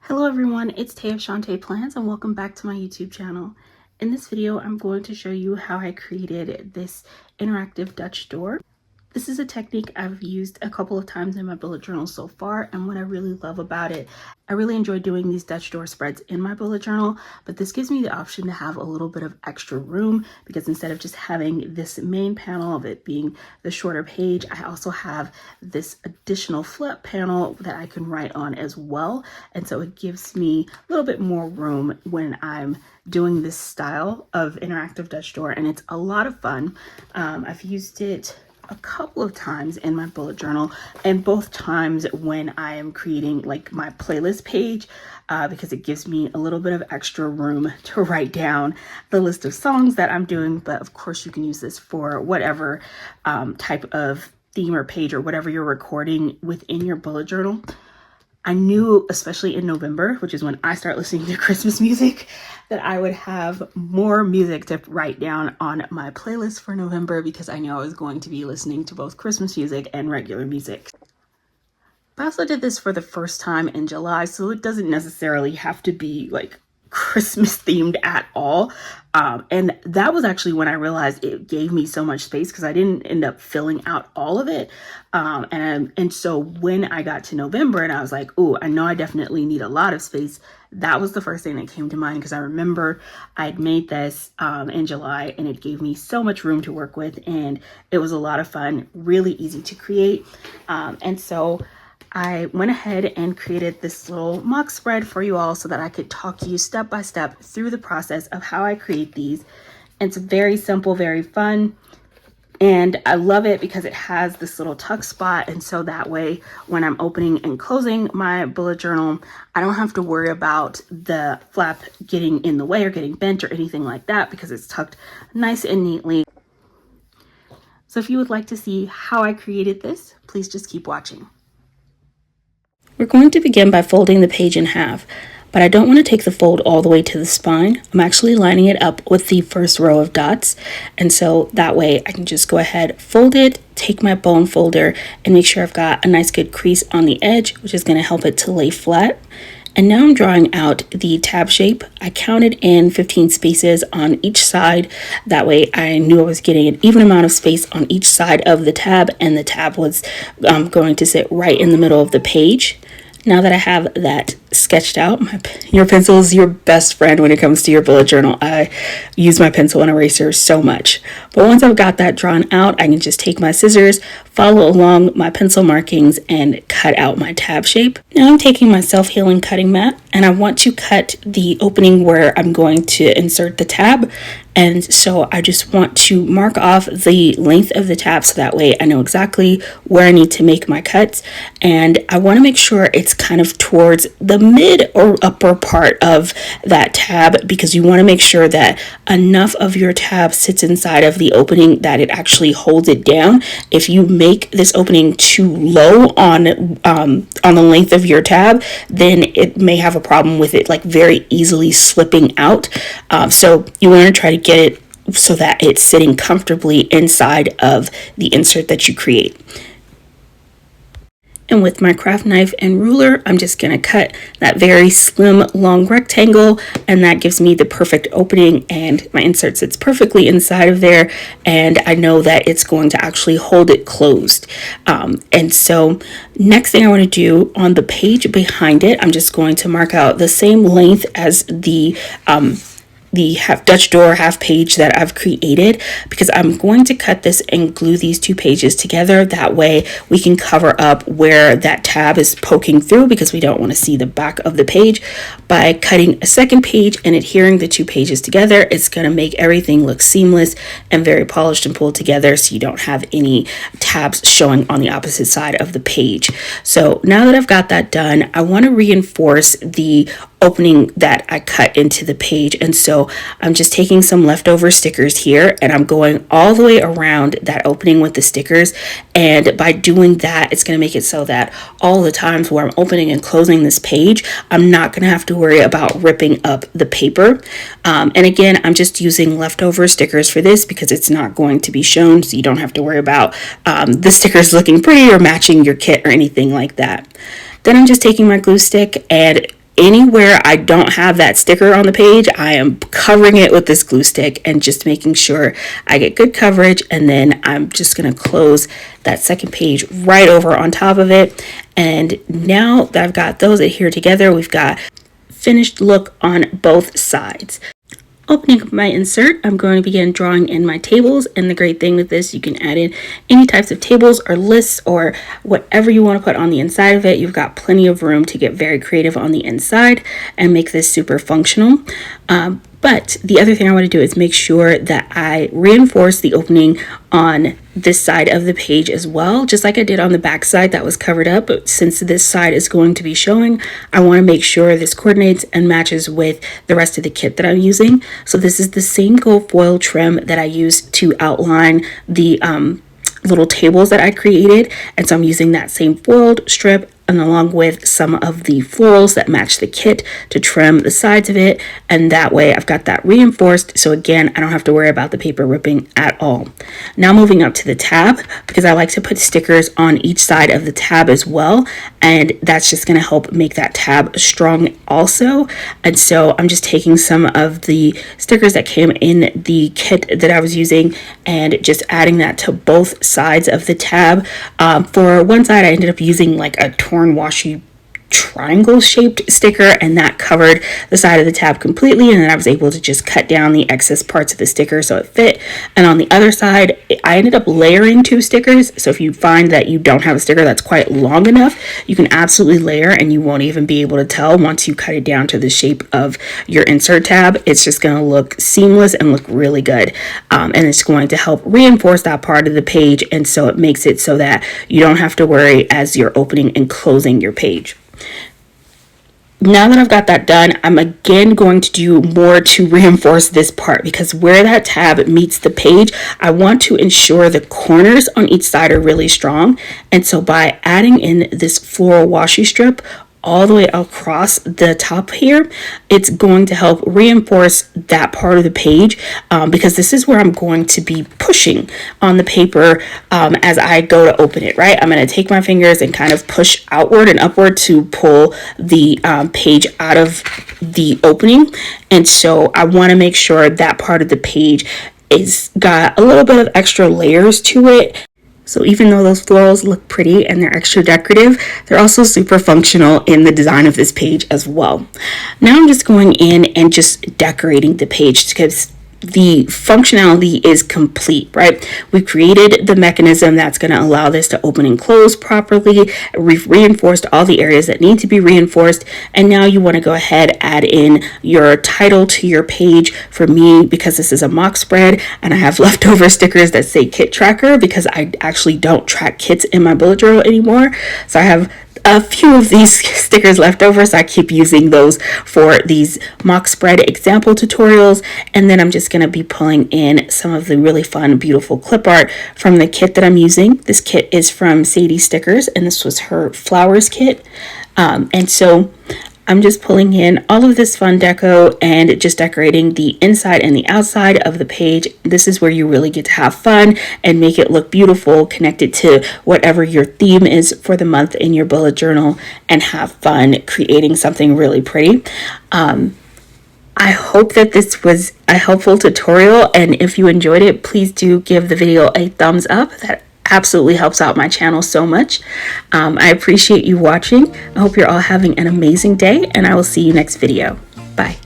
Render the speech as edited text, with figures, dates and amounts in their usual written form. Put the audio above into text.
Hello everyone, it's Tay of Shantae Plans and welcome back to my YouTube channel. In this video, I'm going to show you how I created this interactive Dutch door. This is a technique I've used a couple of times in my bullet journal so far, and what I really love about it, I really enjoy doing these Dutch door spreads in my bullet journal, but this gives me the option to have a little bit of extra room because instead of just having this main panel of it being the shorter page, I also have this additional flip panel that I can write on as well. And so it gives me a little bit more room when I'm doing this style of interactive Dutch door, and it's a lot of fun. I've used it a couple of times in my bullet journal, and both times when I am creating like my playlist page, because it gives me a little bit of extra room to write down the list of songs that I'm doing. But of course you can use this for whatever type of theme or page or whatever you're recording within your bullet journal. I knew, especially in November, which is when I start listening to Christmas music, that I would have more music to write down on my playlist for November because I knew I was going to be listening to both Christmas music and regular music. I also did this for the first time in July, so it doesn't necessarily have to be like Christmas themed at all. And that was actually when I realized it gave me so much space because I didn't end up filling out all of it. And so when I got to November and I was like, oh, I know I definitely need a lot of space, that was the first thing that came to mind because I remember I'd made this in July and it gave me so much room to work with, and it was a lot of fun, really easy to create. And so I went ahead and created this little mock spread for you all so that I could talk you step by step through the process of how I create these. It's very simple, very fun. And I love it because it has this little tuck spot. And so that way, when I'm opening and closing my bullet journal, I don't have to worry about the flap getting in the way or getting bent or anything like that because it's tucked nice and neatly. So if you would like to see how I created this, please just keep watching. We're going to begin by folding the page in half, but I don't want to take the fold all the way to the spine. I'm actually lining it up with the first row of dots, and so that way I can just go ahead, fold it, take my bone folder, and make sure I've got a nice good crease on the edge, which is going to help it to lay flat. And now I'm drawing out the tab shape. I counted in 15 spaces on each side. That way I knew I was getting an even amount of space on each side of the tab, and the tab was going to sit right in the middle of the page. Now that I have that sketched out, your pencil is your best friend when it comes to your bullet journal. I use my pencil and eraser so much. But once I've got that drawn out, I can just take my scissors, follow along my pencil markings, and cut out my tab shape. Now I'm taking my self-healing cutting mat, and I want to cut the opening where I'm going to insert the tab. And so I just want to mark off the length of the tab so that way I know exactly where I need to make my cuts. And I want to make sure it's kind of towards the mid or upper part of that tab, because you want to make sure that enough of your tab sits inside of the opening that it actually holds it down. If you make this opening too low on the length of your tab, then it may have a problem with it like very easily slipping out. So you want to try to get it so that it's sitting comfortably inside of the insert that you create. And with my craft knife and ruler, I'm just going to cut that very slim long rectangle, and that gives me the perfect opening, and my insert sits perfectly inside of there, and I know that it's going to actually hold it closed. And so next thing I want to do on the page behind it, I'm just going to mark out the same length as the half Dutch door half page that I've created, because I'm going to cut this and glue these two pages together. That way we can cover up where that tab is poking through, because we don't want to see the back of the page. By cutting a second page and adhering the two pages together, it's going to make everything look seamless and very polished and pulled together, so you don't have any tabs showing on the opposite side of the page. So now that I've got that done, I want to reinforce the opening that I cut into the page, and so I'm just taking some leftover stickers here and I'm going all the way around that opening with the stickers. And by doing that, it's going to make it so that all the times where I'm opening and closing this page, I'm not going to have to worry about ripping up the paper. And again, I'm just using leftover stickers for this because it's not going to be shown, so you don't have to worry about the stickers looking pretty or matching your kit or anything like that. Then I'm just taking my glue stick and anywhere I don't have that sticker on the page, I am covering it with this glue stick and just making sure I get good coverage. And then I'm just going to close that second page right over on top of it. And now that I've got those adhered together, we've got finished look on both sides. Opening up my insert, I'm going to begin drawing in my tables, and the great thing with this, you can add in any types of tables or lists or whatever you want to put on the inside of it. You've got plenty of room to get very creative on the inside and make this super functional. But the other thing I want to do is make sure that I reinforce the opening on this side of the page as well, just like I did on the back side that was covered up. But since this side is going to be showing, I want to make sure this coordinates and matches with the rest of the kit that I'm using. So this is the same gold foil trim that I used to outline the little tables that I created. And so I'm using that same foiled strip and along with some of the florals that match the kit to trim the sides of it. And that way I've got that reinforced. So again, I don't have to worry about the paper ripping at all. Now moving up to the tab, because I like to put stickers on each side of the tab as well. And that's just going to help make that tab strong also. And so I'm just taking some of the stickers that came in the kit that I was using and just adding that to both sides of the tab. For one side, I ended up using like a torn washi triangle shaped sticker, and that covered the side of the tab completely, and then I was able to just cut down the excess parts of the sticker so it fit. And on the other side, I ended up layering 2 stickers. So if you find that you don't have a sticker that's quite long enough, you can absolutely layer and you won't even be able to tell once you cut it down to the shape of your insert tab. It's just going to look seamless and look really good, and it's going to help reinforce that part of the page, and so it makes it so that you don't have to worry as you're opening and closing your page. Now that I've got that done, I'm again going to do more to reinforce this part, because where that tab meets the page, I want to ensure the corners on each side are really strong. And so by adding in this floral washi strip all the way across the top here, it's going to help reinforce that part of the page, because this is where I'm going to be pushing on the paper as I go to open it, right? I'm going to take my fingers and kind of push outward and upward to pull the page out of the opening. And so I want to make sure that part of the page is got a little bit of extra layers to it. So even though those florals look pretty and they're extra decorative, they're also super functional in the design of this page as well. Now I'm just going in and just decorating the page because the functionality is complete, right? We've created the mechanism that's going to allow this to open and close properly. We've reinforced all the areas that need to be reinforced. And now you want to go ahead, add in your title to your page. For me, because this is a mock spread and I have leftover stickers that say kit tracker, because I actually don't track kits in my bullet journal anymore. So I have a few of these stickers left over, so I keep using those for these mock spread example tutorials. And then I'm just going to be pulling in some of the really fun, beautiful clip art from the kit that I'm using. This kit is from Sadie Stickers, and this was her flowers kit. And so I'm just pulling in all of this fun deco and just decorating the inside and the outside of the page. This is where you really get to have fun and make it look beautiful, connected to whatever your theme is for the month in your bullet journal, and have fun creating something really pretty. I hope that this was a helpful tutorial, and if you enjoyed it, please do give the video a thumbs up. That absolutely helps out my channel so much. I appreciate you watching. I hope you're all having an amazing day, and I will see you next video. Bye.